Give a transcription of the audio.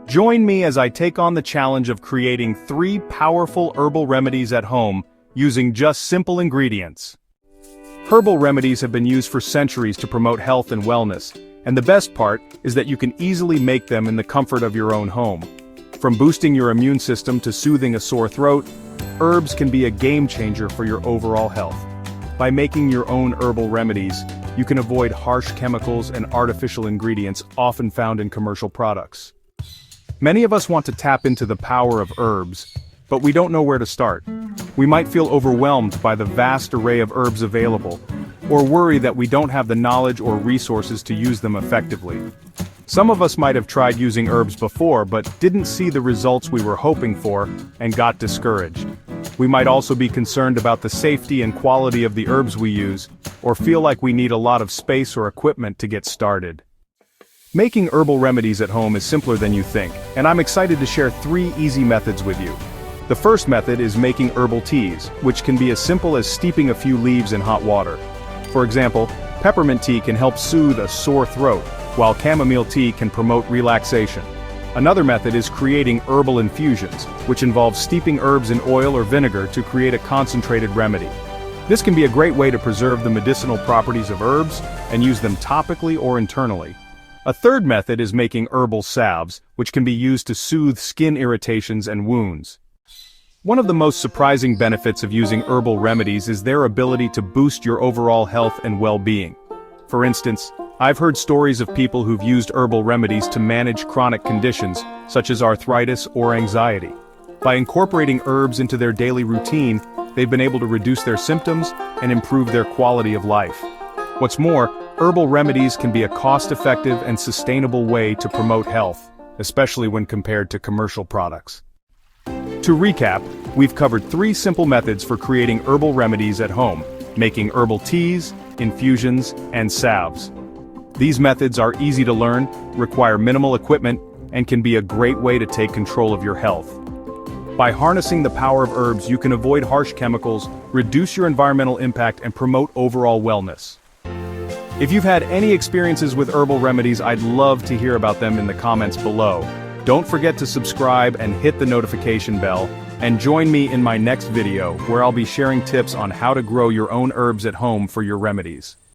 Join me as I take on the challenge of creating 3 powerful herbal remedies at home using just simple ingredients. Herbal remedies have been used for centuries to promote health and wellness, and the best part is that you can easily make them in the comfort of your own home. From boosting your immune system to soothing a sore throat, herbs can be a game changer for your overall health. By making your own herbal remedies, you can avoid harsh chemicals and artificial ingredients often found in commercial products. Many of us want to tap into the power of herbs, but we don't know where to start. We might feel overwhelmed by the vast array of herbs available, or worry that we don't have the knowledge or resources to use them effectively. Some of us might have tried using herbs before but didn't see the results we were hoping for and got discouraged. We might also be concerned about the safety and quality of the herbs we use, or feel like we need a lot of space or equipment to get started. Making herbal remedies at home is simpler than you think, and I'm excited to share 3 easy methods with you. The first method is making herbal teas, which can be as simple as steeping a few leaves in hot water. For example, peppermint tea can help soothe a sore throat, while chamomile tea can promote relaxation. Another method is creating herbal infusions, which involves steeping herbs in oil or vinegar to create a concentrated remedy. This can be a great way to preserve the medicinal properties of herbs and use them topically or internally. A third method is making herbal salves, which can be used to soothe skin irritations and wounds. One of the most surprising benefits of using herbal remedies is their ability to boost your overall health and well-being. For instance, I've heard stories of people who've used herbal remedies to manage chronic conditions, such as arthritis or anxiety. By incorporating herbs into their daily routine, they've been able to reduce their symptoms and improve their quality of life. What's more, herbal remedies can be a cost-effective and sustainable way to promote health, especially when compared to commercial products. To recap, we've covered 3 simple methods for creating herbal remedies at home, making herbal teas, infusions, and salves. These methods are easy to learn, require minimal equipment, and can be a great way to take control of your health. By harnessing the power of herbs, you can avoid harsh chemicals, reduce your environmental impact, and promote overall wellness. If you've had any experiences with herbal remedies, I'd love to hear about them in the comments below. Don't forget to subscribe and hit the notification bell, and join me in my next video where I'll be sharing tips on how to grow your own herbs at home for your remedies.